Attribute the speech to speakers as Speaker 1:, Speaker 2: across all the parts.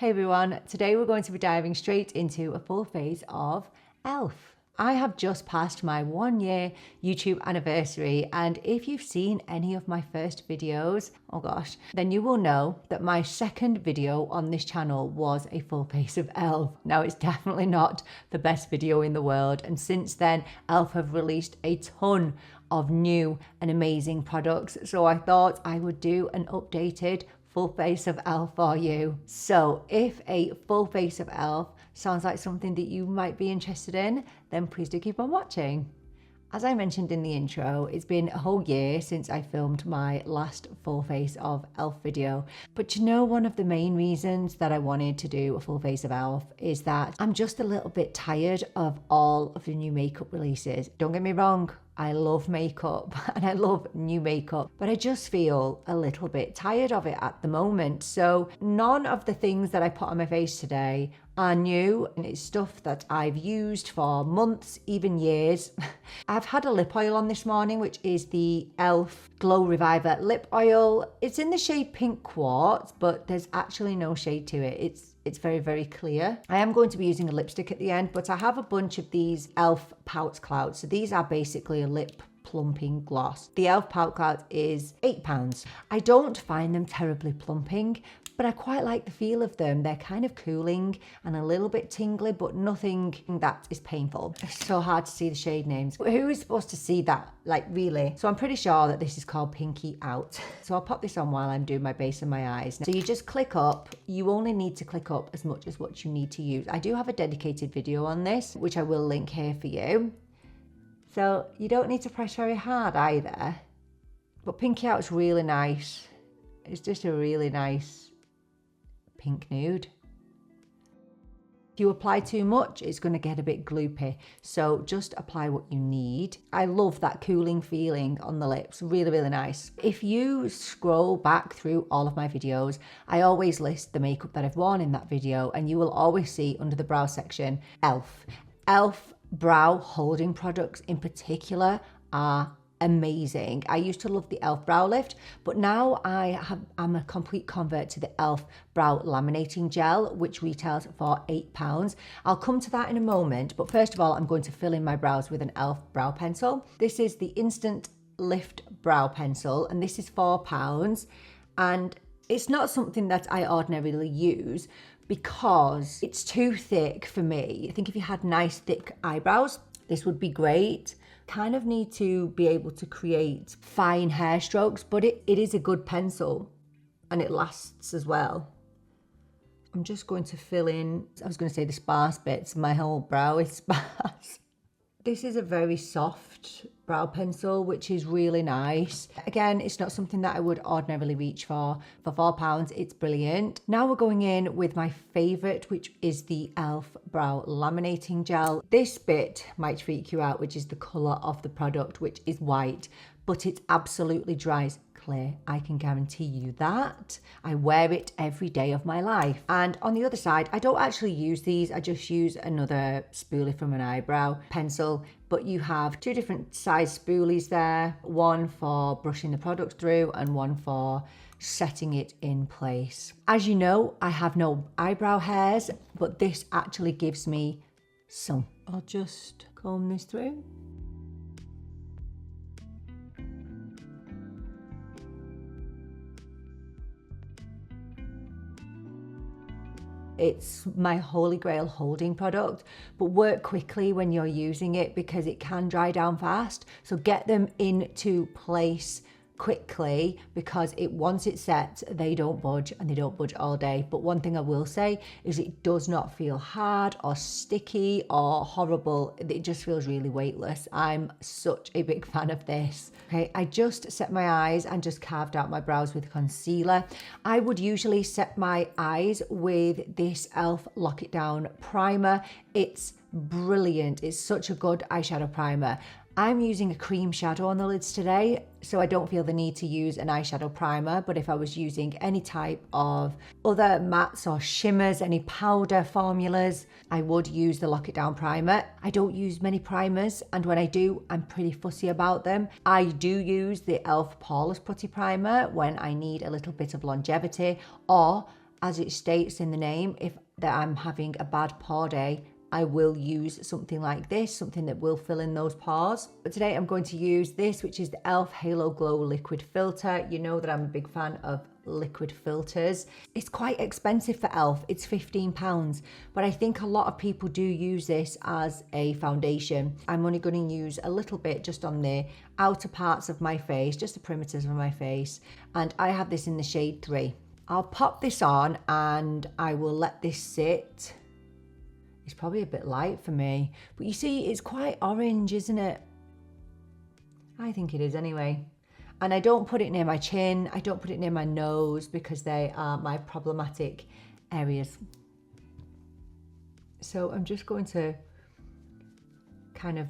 Speaker 1: Hey everyone, today we're going to be diving straight into a full face of E.L.F. I have just passed my 1 year YouTube anniversary, and if you've seen any of my first videos, oh gosh, then you will know that my second video on this channel was a full face of E.L.F. Now it's definitely not the best video in the world, and since then E.L.F. have released a ton of new and amazing products, so I thought I would do an updated full face of E.L.F. for you. So if a full face of E.L.F. sounds like something that you might be interested in, then please do keep on watching. As I mentioned in the intro, it's been a whole year since I filmed my last full face of E.L.F. video. But you know, one of the main reasons that I wanted to do a full face of E.L.F. is that I'm just a little bit tired of all of the new makeup releases. Don't get me wrong, I love makeup and I love new makeup, but I just feel a little bit tired of it at the moment. So none of the things that I put on my face today are new, and it's stuff that I've used for months, even years. I've had a lip oil on this morning, which is the E.L.F. Glow Reviver lip oil. It's in the shade Pink Quartz, but there's actually no shade to it. It's very, very clear. I am going to be using a lipstick at the end, but I have a bunch of these E.L.F. Pout Clout. So these are basically a lip plumping gloss. The E.L.F. Pout Clout is £8. I don't find them terribly plumping, but I quite like the feel of them. They're kind of cooling and a little bit tingly, but nothing that is painful. It's so hard to see the shade names. Who is supposed to see that? Like, really? So I'm pretty sure that this is called Pinky Out. So I'll pop this on while I'm doing my base and my eyes. So you just click up. You only need to click up as much as what you need to use. I do have a dedicated video on this, which I will link here for you. So you don't need to press very hard either. But Pinky Out is really nice. It's just a really nice pink nude. If you apply too much, it's going to get a bit gloopy. So just apply what you need. I love that cooling feeling on the lips. Really, really nice. If you scroll back through all of my videos, I always list the makeup that I've worn in that video, and you will always see under the brow section, E.L.F. E.L.F. brow holding products in particular are amazing. I used to love the E.L.F. brow lift, but now I'm a complete convert to the E.L.F. Brow Laminating Gel, which retails for £8. I'll come to that in a moment, but first of all, I'm going to fill in my brows with an E.L.F. brow pencil. This is the Instant Lift Brow Pencil, and this is £4. And it's not something that I ordinarily use because it's too thick for me. I think if you had nice thick eyebrows, this would be great. Kind of need to be able to create fine hair strokes, but it is a good pencil and it lasts as well. I'm just going to fill in, I was going to say the sparse bits, my whole brow is sparse. This is a very soft brow pencil, which is really nice. Again, it's not something that I would ordinarily reach for. For £4, it's brilliant. Now we're going in with my favorite, which is the E.L.F. Brow Laminating Gel. This bit might freak you out, which is the color of the product, which is white, but it absolutely dries clear. I can guarantee you that. I wear it every day of my life. And on the other side, I don't actually use these. I just use another spoolie from an eyebrow pencil. But you have two different size spoolies there, one for brushing the product through and one for setting it in place. As you know, I have no eyebrow hairs, but this actually gives me some. I'll just comb this through. It's my holy grail holding product, but work quickly when you're using it because it can dry down fast. So get them into place quickly because once it's set, they don't budge, and they don't budge all day. But one thing I will say is it does not feel hard or sticky or horrible. It just feels really weightless. I'm such a big fan of this. Okay, I just set my eyes and just carved out my brows with concealer. I would usually set my eyes with this E.L.F. Lock It Down primer. It's brilliant. It's such a good eyeshadow primer. I'm using a cream shadow on the lids today, so I don't feel the need to use an eyeshadow primer, but if I was using any type of other mattes or shimmers, any powder formulas, I would use the Lock It Down primer. I don't use many primers, and when I do, I'm pretty fussy about them. I do use the E.L.F. Poreless Putty Primer when I need a little bit of longevity, or as it states in the name, if that I'm having a bad pore day, I will use something like this, something that will fill in those pores. But today I'm going to use this, which is the E.L.F. Halo Glow Liquid Filter. You know that I'm a big fan of liquid filters. It's quite expensive for E.L.F. It's £15, but I think a lot of people do use this as a foundation. I'm only going to use a little bit just on the outer parts of my face, just the perimeters of my face. And I have this in the shade 3. I'll pop this on and I will let this sit. It's probably a bit light for me, but you see, it's quite orange, isn't it? I think it is anyway. And I don't put it near my chin. I don't put it near my nose because they are my problematic areas. So I'm just going to kind of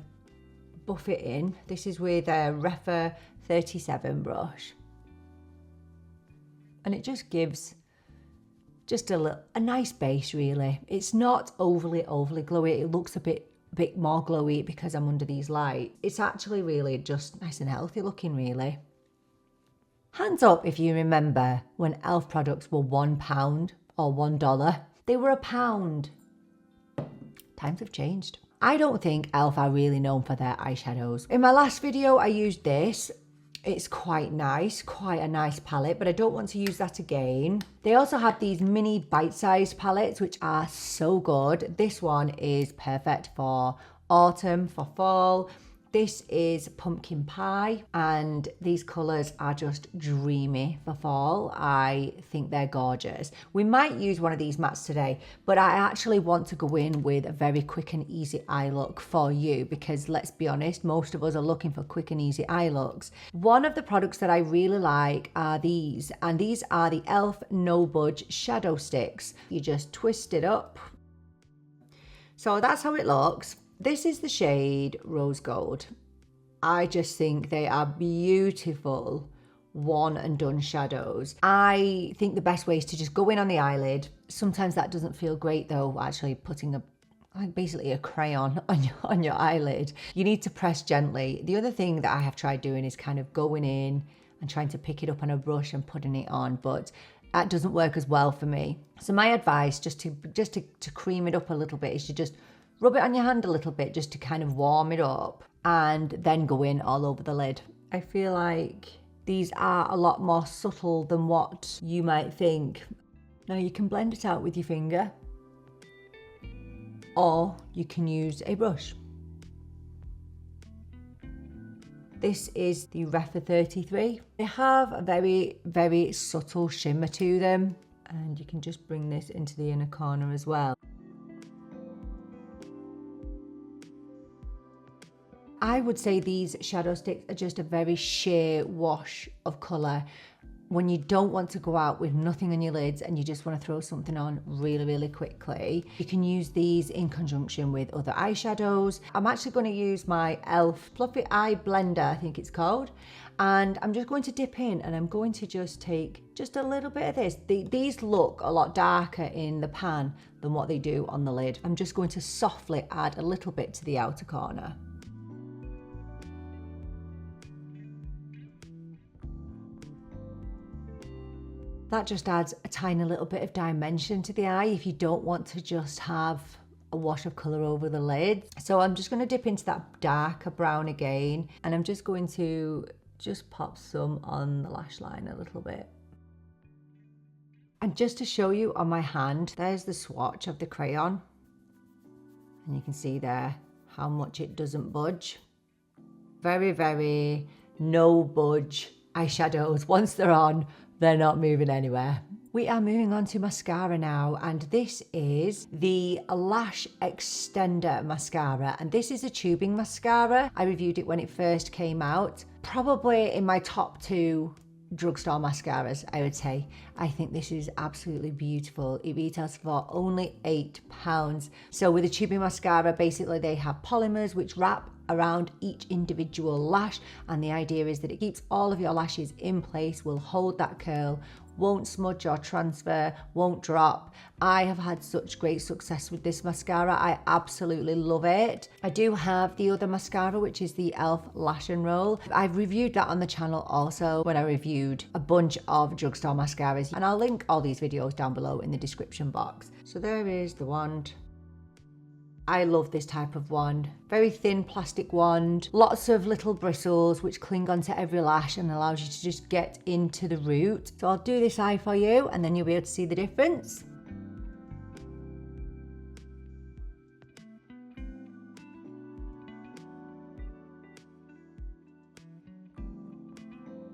Speaker 1: buff it in. This is with a Hr 37 brush. And it just gives just a nice base, really. It's not overly glowy. It looks a bit more glowy because I'm under these lights. It's actually really just nice and healthy looking, really. Hands up if you remember when E.L.F. products were £1 or $1. They were £1. Times have changed. I don't think E.L.F. are really known for their eyeshadows. In my last video, I used this. It's quite nice, quite a nice palette, but I don't want to use that again. They also have these mini bite-sized palettes, which are so good. This one is perfect for autumn, for fall. This is pumpkin pie, and these colours are just dreamy for fall. I think they're gorgeous. We might use one of these mattes today, but I actually want to go in with a very quick and easy eye look for you because let's be honest, most of us are looking for quick and easy eye looks. One of the products that I really like are these, and these are the E.L.F. No Budge Shadow Sticks. You just twist it up. So that's how it looks. This is the shade Rose Gold. I just think they are beautiful one and done shadows. I think the best way is to just go in on the eyelid. Sometimes that doesn't feel great though, actually putting basically a crayon on your eyelid. You need to press gently. The other thing that I have tried doing is kind of going in and trying to pick it up on a brush and putting it on, but that doesn't work as well for me. So my advice, just to cream it up a little bit, is to just rub it on your hand a little bit just to kind of warm it up and then go in all over the lid. I feel like these are a lot more subtle than what you might think. Now you can blend it out with your finger or you can use a brush. This is the Hr 33. They have a very subtle shimmer to them, and you can just bring this into the inner corner as well. I would say these shadow sticks are just a very sheer wash of colour. When you don't want to go out with nothing on your lids and you just want to throw something on really quickly, you can use these in conjunction with other eyeshadows. I'm actually going to use my E.L.F. Fluffy Eye Blender, I think it's called. And I'm just going to dip in and I'm going to just take just a little bit of this. These look a lot darker in the pan than what they do on the lid. I'm just going to softly add a little bit to the outer corner. That just adds a tiny little bit of dimension to the eye if you don't want to just have a wash of colour over the lid. So I'm just going to dip into that darker brown again, and I'm just going to just pop some on the lash line a little bit. And just to show you on my hand, there's the swatch of the crayon. And you can see there how much it doesn't budge. Very no budge eyeshadows. Once they're on, they're not moving anywhere. We are moving on to mascara now, and this is the Lash Xtndr mascara, and this is a tubing mascara. I reviewed it when it first came out. Probably in my top 2 drugstore mascaras, I would say. I think this is absolutely beautiful. It retails for only £8. So with a tubing mascara, basically they have polymers which wrap around each individual lash, and the idea is that it keeps all of your lashes in place, will hold that curl won't smudge or transfer, won't drop. I have had such great success with this mascara. I absolutely love it. I do have the other mascara, which is the E.L.F. Lash and Roll. I've reviewed that on the channel also when I reviewed a bunch of drugstore mascaras, and I'll link all these videos down below in the description box. So there is the wand. I love this type of wand. Very thin plastic wand, lots of little bristles which cling onto every lash and allows you to just get into the root. So I'll do this eye for you and then you'll be able to see the difference.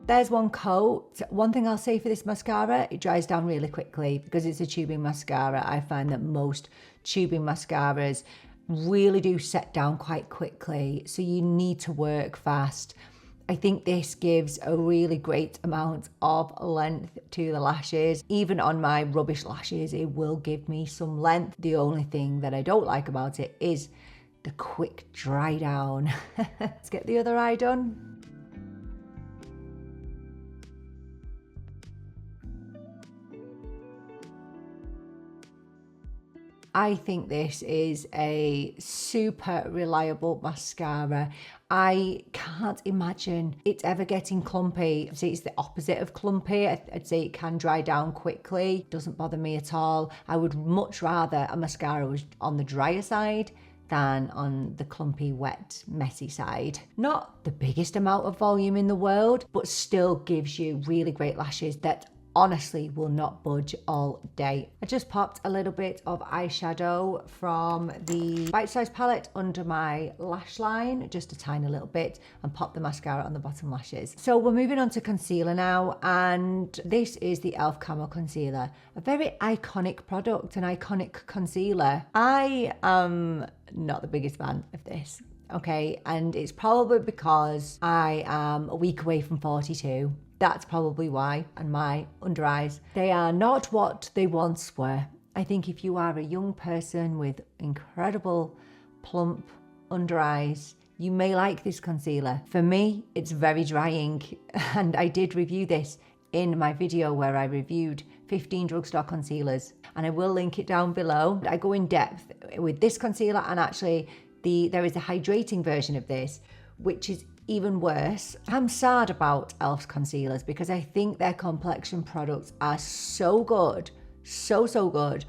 Speaker 1: There's one coat. One thing I'll say for this mascara, it dries down really quickly because it's a tubing mascara. I find that most tubing mascaras really do set down quite quickly, so you need to work fast. I think this gives a really great amount of length to the lashes. Even on my rubbish lashes, it will give me some length. The only thing that I don't like about it is the quick dry down. Let's get the other eye done. I think this is a super reliable mascara. I can't imagine it ever getting clumpy. I'd say it's the opposite of clumpy. I'd say it can dry down quickly. Doesn't bother me at all. I would much rather a mascara was on the drier side than on the clumpy, wet, messy side. Not the biggest amount of volume in the world, but still gives you really great lashes that honestly will not budge all day. I just popped a little bit of eyeshadow from the Bite Size palette under my lash line, just a tiny little bit, and pop the mascara on the bottom lashes. So we're moving on to concealer now, and this is the E.L.F. Camo Concealer, a very iconic product, an iconic concealer. I am not the biggest fan of this. Okay, and it's probably because I am a week away from 42. That's probably why. And my under eyes, they are not what they once were. I think if you are a young person with incredible plump under eyes, you may like this concealer. For me, it's very drying, and I did review this in my video where I reviewed 15 drugstore concealers, and I will link it down below. I go in depth with this concealer, and actually there is a hydrating version of this, which is even worse. I'm sad about E.L.F.'s concealers because I think their complexion products are so good, so good,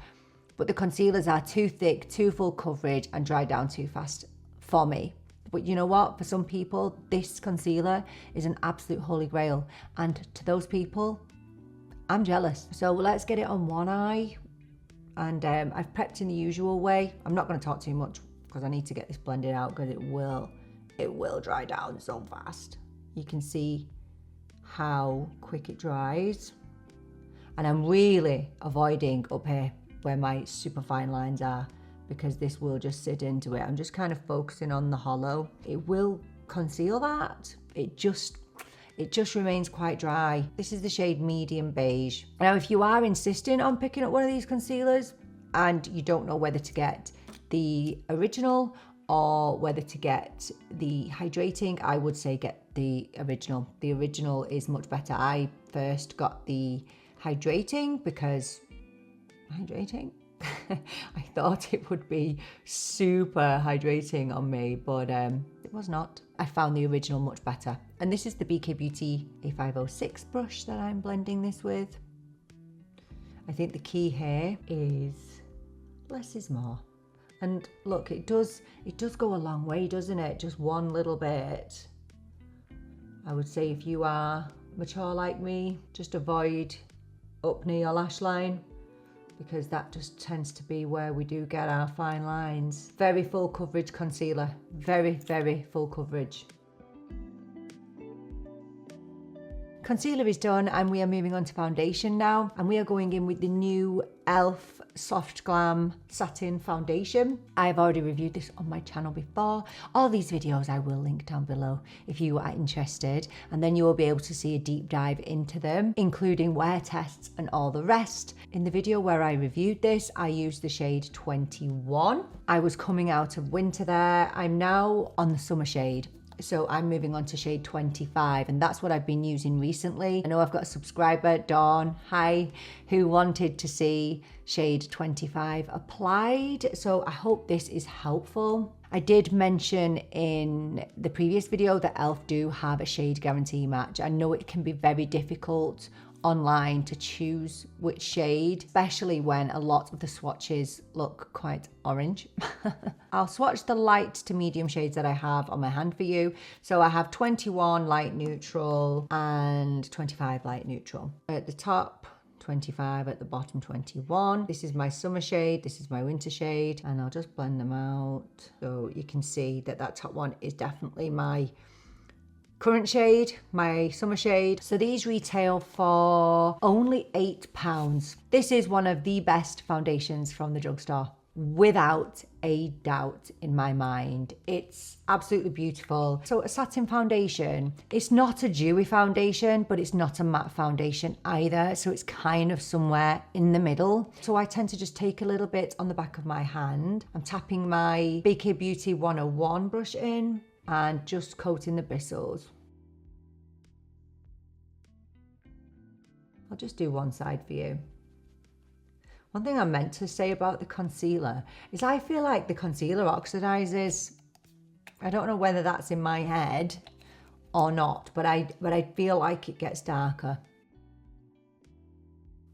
Speaker 1: but the concealers are too thick, too full coverage, and dry down too fast for me. But you know what? For some people, this concealer is an absolute holy grail, and to those people, I'm jealous. So let's get it on one eye, and I've prepped in the usual way. I'm not going to talk too much because I need to get this blended out because it will dry down so fast. You can see how quick it dries. And I'm really avoiding up here where my super fine lines are because this will just sit into it. I'm just kind of focusing on the hollow. It will conceal that. It just remains quite dry. This is the shade Medium Beige. Now, if you are insisting on picking up one of these concealers and you don't know whether to get the original or whether to get the hydrating, I would say get the original. The original is much better. I first got the hydrating because I thought it would be super hydrating on me, but it was not. I found the original much better. And this is the BK Beauty A506 brush that I'm blending this with. I think the key here is less is more. And look, it does go a long way, doesn't it? Just one little bit. I would say if you are mature like me, just avoid up near your lash line because that just tends to be where we do get our fine lines. Very full coverage concealer. Very full coverage. Concealer is done and we are moving on to foundation now, and we are going in with the new E.L.F. Soft Glam Satin Foundation. I've already reviewed this on my channel before. All these videos I will link down below if you are interested, and then you will be able to see a deep dive into them, including wear tests and all the rest. In the video where I reviewed this, I used the shade 21. I was coming out of winter there. I'm now on the summer shade. So I'm moving on to shade 25, and that's what I've been using recently. I know I've got a subscriber, Dawn, hi, who wanted to see shade 25 applied. So I hope this is helpful. I did mention in the previous video that E.L.F do have a shade guarantee match. I know it can be very difficult online to choose which shade, especially when a lot of the swatches look quite orange. I'll swatch the light to medium shades that I have on my hand for you. So I have 21 light neutral and 25 light neutral. At the top, 25, at the bottom 21. This is my summer shade, this is my winter shade, and I'll just blend them out so you can see that that top one is definitely my current shade, my summer shade. So these retail for only £8. This is one of the best foundations from the drugstore, without a doubt in my mind. It's absolutely beautiful. So a satin foundation, it's not a dewy foundation, but it's not a matte foundation either. So it's kind of somewhere in the middle. So I tend to just take a little bit on the back of my hand. I'm tapping my BK Beauty 101 brush in and just coating the bristles. I'll just do one side for you. One thing I meant to say about the concealer is I feel like the concealer oxidizes. I don't know whether that's in my head or not, but I feel like it gets darker.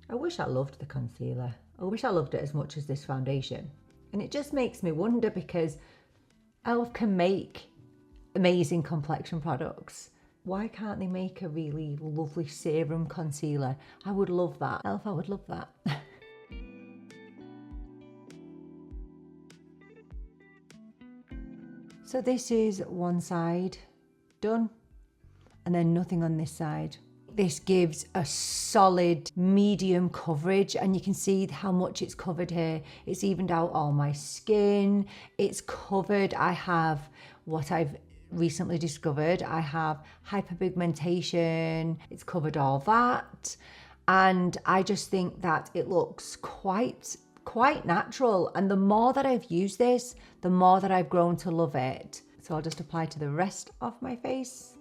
Speaker 1: I wish I loved the concealer. I wish I loved it as much as this foundation. And it just makes me wonder, because E.L.F can make amazing complexion products. Why can't they make a really lovely serum concealer? I would love that. E.L.F, I would love that. So this is one side done, and then nothing on this side. This gives a solid medium coverage, and you can see how much it's covered here. It's evened out all my skin. It's covered. I have what I've recently discovered. I have hyperpigmentation. It's covered all that. And I just think that it looks quite natural. And the more that I've used this, the more that I've grown to love it. So I'll just apply to the rest of my face.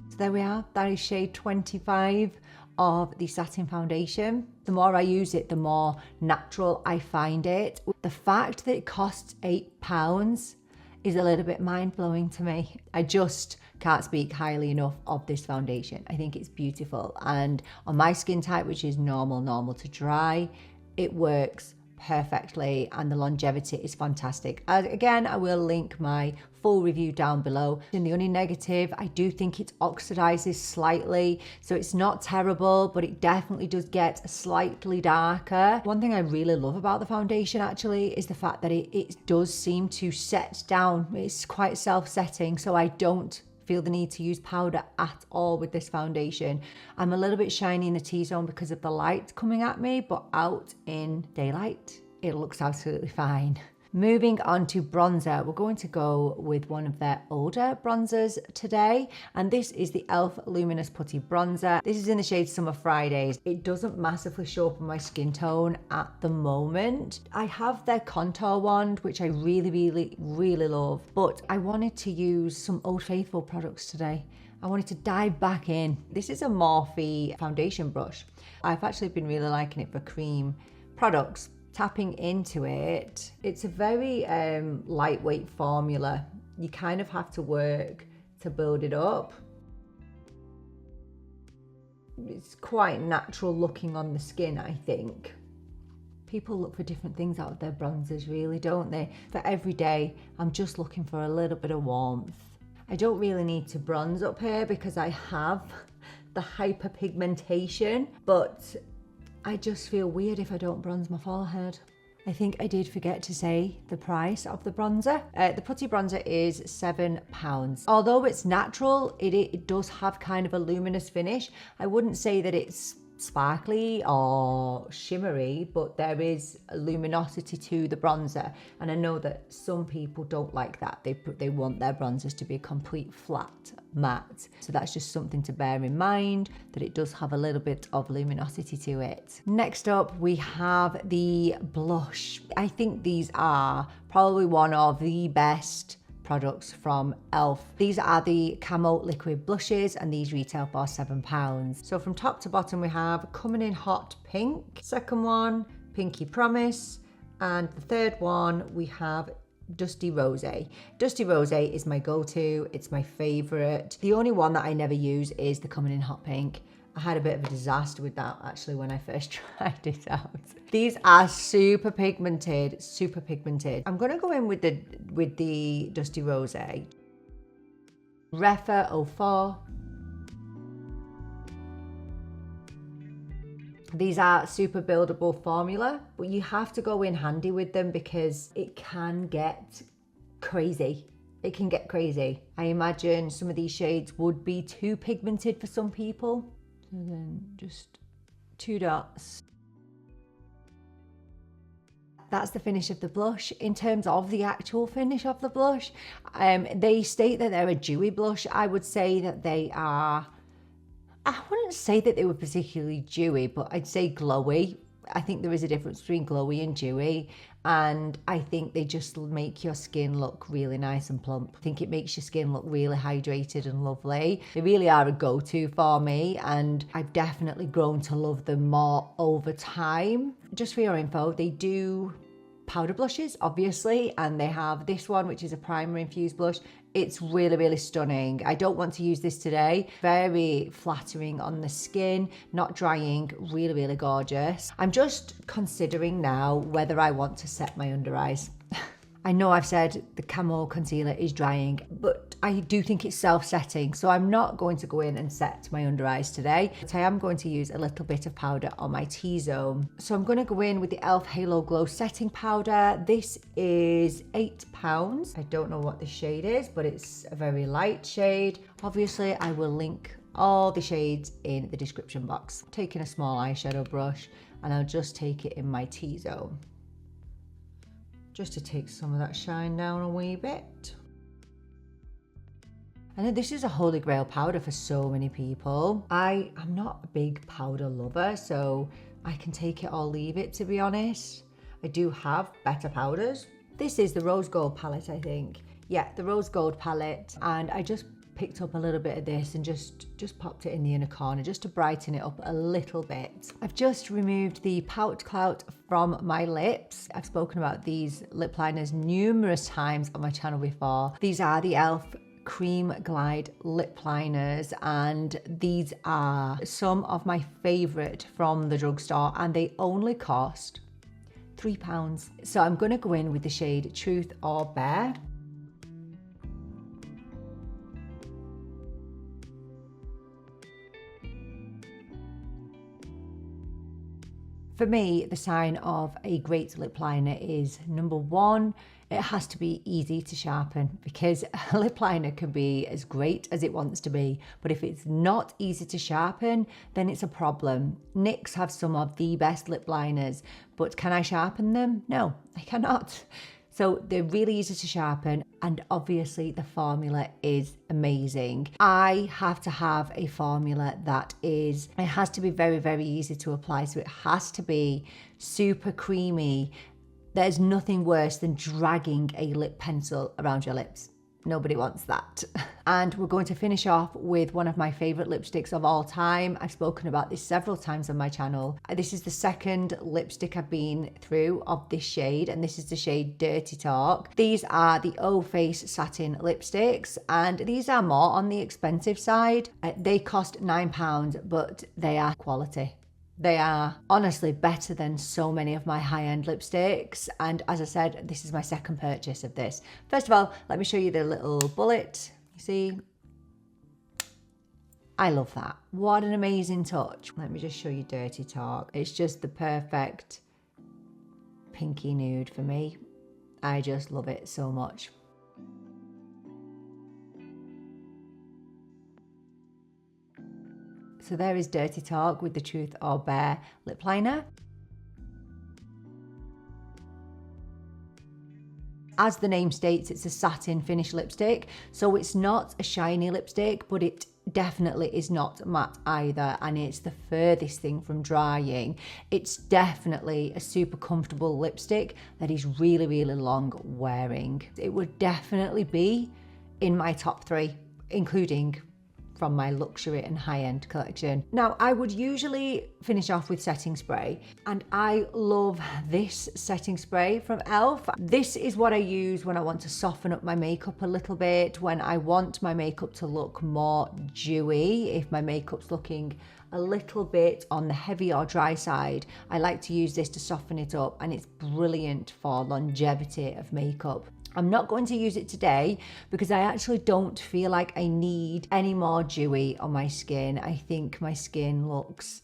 Speaker 1: So there we are. That is shade 25 of the Satin foundation. The more I use it, the more natural I find it. The fact that it costs £8 is a little bit mind-blowing to me. I just can't speak highly enough of this foundation. I think it's beautiful, and on my skin type, which is normal to dry, it works perfectly, and the longevity is fantastic. Again, I will link my full review down below. In the only negative, I do think it oxidizes slightly, so it's not terrible, but it definitely does get slightly darker. One thing I really love about the foundation actually is the fact that it does seem to set down. It's quite self-setting, so I don't feel the need to use powder at all with this foundation. I'm a little bit shiny in the T-zone because of the light coming at me, but out in daylight, it looks absolutely fine. Moving on to bronzer, we're going to go with one of their older bronzers today, and this is the E.L.F. Luminous Putty Bronzer. This is in the shade Summer Fridays. It doesn't massively show up on my skin tone at the moment. I have their contour wand, which I really love, but I wanted to use some Old Faithful products today. I wanted to dive back in. This is a Morphe foundation brush. I've actually been really liking it for cream products. Tapping into it, it's a very lightweight formula. You kind of have to work to build it up. It's quite natural looking on the skin, I think. People look for different things out of their bronzers, really, don't they? For every day, I'm just looking for a little bit of warmth. I don't really need to bronze up here because I have the hyperpigmentation, but I just feel weird if I don't bronze my forehead. I think I did forget to say the price of the bronzer. The Putty bronzer is £7. Although it's natural, it does have kind of a luminous finish. I wouldn't say that it's sparkly or shimmery, but there is a luminosity to the bronzer, and I know that some people don't like that. They want their bronzers to be a complete flat matte, so that's just something to bear in mind, that it does have a little bit of luminosity to it. Next up we have the blush. I think these are probably one of the best products from E.L.F. These are the Camo liquid blushes, and these retail for £7. So from top to bottom we have Coming in Hot Pink, second one Pinky Promise, and the third one we have Dusty Rosé. Dusty Rosé is my go-to, it's my favourite. The only one that I never use is the Coming in Hot Pink. I had a bit of a disaster with that actually when I first tried it out. These are super pigmented, super pigmented. I'm gonna go in with the Dusty Rosé. Refa 04. These are super buildable formula, but you have to go in handy with them because it can get crazy. It can get crazy. I imagine some of these shades would be too pigmented for some people. And then just 2 dots. That's the finish of the blush. In terms of the actual finish of the blush, they state that they're a dewy blush. I would say that they are, I wouldn't say that they were particularly dewy, but I'd say glowy. I think there is a difference between glowy and dewy, and I think they just make your skin look really nice and plump. I think it makes your skin look really hydrated and lovely. They really are a go-to for me, and I've definitely grown to love them more over time. Just for your info, they do powder blushes, obviously, and they have this one, which is a primer infused blush. It's really, really stunning. I don't want to use this today. Very flattering on the skin, not drying, really, really gorgeous. I'm just considering now whether I want to set my under eyes. I know I've said the Camo Concealer is drying, but I do think it's self-setting, so I'm not going to go in and set my under eyes today, but I am going to use a little bit of powder on my T-zone. So I'm going to go in with the E.L.F. Halo Glow Setting Powder. This is £8. I don't know what the shade is, but it's a very light shade. Obviously, I will link all the shades in the description box. I'm taking a small eyeshadow brush, and I'll just take it in my T-zone, just to take some of that shine down a wee bit. I know this is a holy grail powder for so many people. I'm not a big powder lover, so I can take it or leave it, to be honest. I do have better powders. This is the Rose Gold palette, I think. Yeah, the Rose Gold palette, and I just picked up a little bit of this and just popped it in the inner corner just to brighten it up a little bit. I've just removed the Pout Clout from my lips. I've spoken about these lip liners numerous times on my channel before. These are the E.L.F. Cream Glide lip liners, and these are some of my favorite from the drugstore, and they only cost £3. So I'm going to go in with the shade Truth or Bare. For me, the sign of a great lip liner is, number one, it has to be easy to sharpen, because a lip liner can be as great as it wants to be, but if it's not easy to sharpen, then it's a problem. NYX have some of the best lip liners, but can I sharpen them? No, I cannot. So they're really easy to sharpen, and obviously the formula is amazing. I have to have a formula that it has to be very, very easy to apply. So it has to be super creamy. There's nothing worse than dragging a lip pencil around your lips. Nobody wants that. And we're going to finish off with one of my favorite lipsticks of all time. I've spoken about this several times on my channel. This is the second lipstick I've been through of this shade, and this is the shade Dirty Talk. These are the O Face Satin lipsticks, and these are more on the expensive side. They cost £9, but they are quality. They are honestly better than so many of my high-end lipsticks. And as I said, this is my second purchase of this. First of all, let me show you the little bullet. You see? I love that. What an amazing touch. Let me just show you Dirty Talk. It's just the perfect pinky nude for me. I just love it so much. So there is Dirty Talk with the Truth or Bare lip liner. As the name states, it's a satin finish lipstick, so it's not a shiny lipstick, but it definitely is not matte either, and it's the furthest thing from drying. It's definitely a super comfortable lipstick that is really, really long wearing. It would definitely be in my top 3, including from my luxury and high-end collection. Now, I would usually finish off with setting spray, and I love this setting spray from E.L.F. This is what I use when I want to soften up my makeup a little bit, when I want my makeup to look more dewy. If my makeup's looking a little bit on the heavy or dry side, I like to use this to soften it up, and it's brilliant for longevity of makeup. I'm not going to use it today because I actually don't feel like I need any more dewy on my skin. I think my skin looks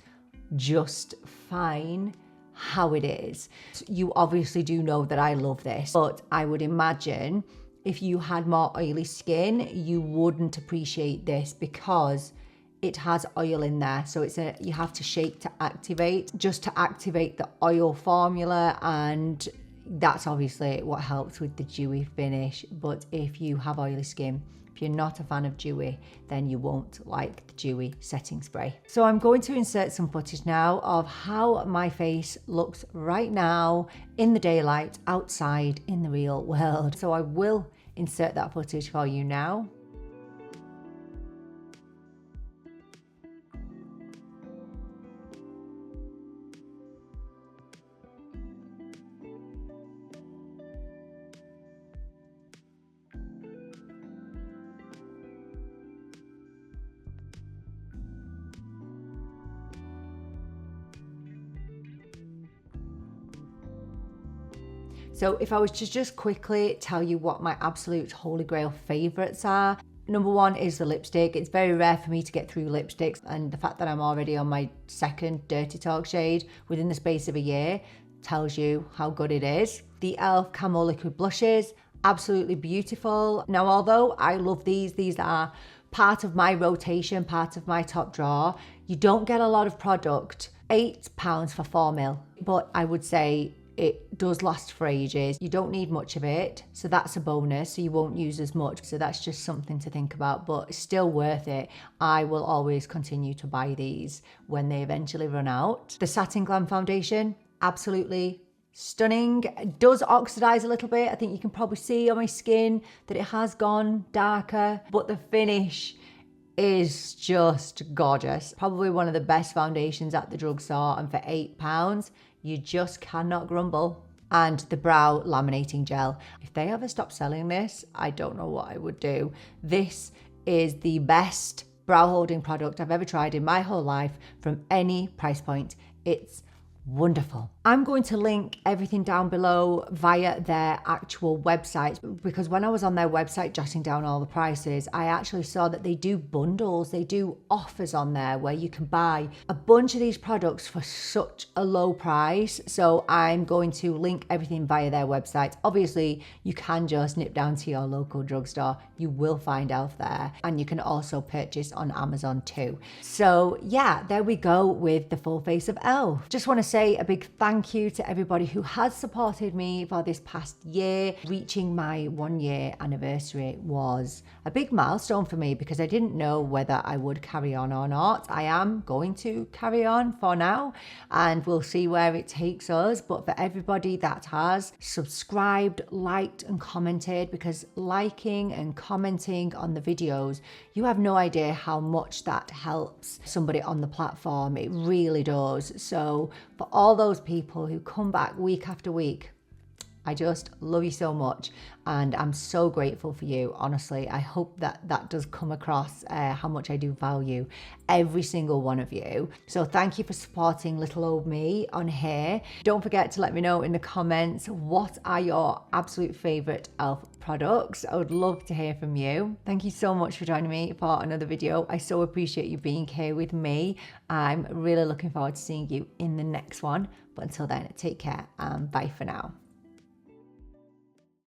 Speaker 1: just fine how it is. You obviously do know that I love this, but I would imagine if you had more oily skin, you wouldn't appreciate this because it has oil in there. So you have to shake to activate, just to activate the oil formula, and that's obviously what helps with the dewy finish. But if you have oily skin, if you're not a fan of dewy, then you won't like the dewy setting spray. So I'm going to insert some footage now of how my face looks right now in the daylight outside in the real world. So I will insert that footage for you now. So if I was to just quickly tell you what my absolute holy grail favorites are, number 1 is the lipstick. It's very rare for me to get through lipsticks, and the fact that I'm already on my second Dirty Talk shade within the space of a year tells you how good it is. The E.L.F. Camo Liquid Blushes, absolutely beautiful. Now, although I love these are part of my rotation, part of my top drawer, you don't get a lot of product. £8 for 4ml, but I would say it does last for ages. You don't need much of it, so that's a bonus, so you won't use as much. So that's just something to think about, but it's still worth it. I will always continue to buy these when they eventually run out. The Satin Glam Foundation, absolutely stunning. It does oxidize a little bit. I think you can probably see on my skin that it has gone darker, but the finish is just gorgeous. Probably one of the best foundations at the drugstore, and for £8, you just cannot grumble. And the Brow Laminating Gel. If they ever stop selling this, I don't know what I would do. This is the best brow holding product I've ever tried in my whole life from any price point. It's wonderful. I'm going to link everything down below via their actual website, because when I was on their website jotting down all the prices, I actually saw that they do bundles, they do offers on there where you can buy a bunch of these products for such a low price. So I'm going to link everything via their website. Obviously, you can just nip down to your local drugstore. You will find E.L.F. there, and you can also purchase on Amazon too. So yeah, there we go with the full face of E.L.F. Just want to say a big thank you to everybody who has supported me for this past year. Reaching my 1-year anniversary was a big milestone for me because I didn't know whether I would carry on or not. I am going to carry on for now, and we'll see where it takes us. But for everybody that has subscribed, liked and commented, because liking and commenting on the videos, you have no idea how much that helps somebody on the platform. It really does. So for all those people who come back week after week, I just love you so much, and I'm so grateful for you. Honestly, I hope that that does come across how much I do value every single one of you. So thank you for supporting little old me on here. Don't forget to let me know in the comments, what are your absolute favorite E.L.F. products? I would love to hear from you. Thank you so much for joining me for another video. I so appreciate you being here with me. I'm really looking forward to seeing you in the next one. But until then, take care and bye for now.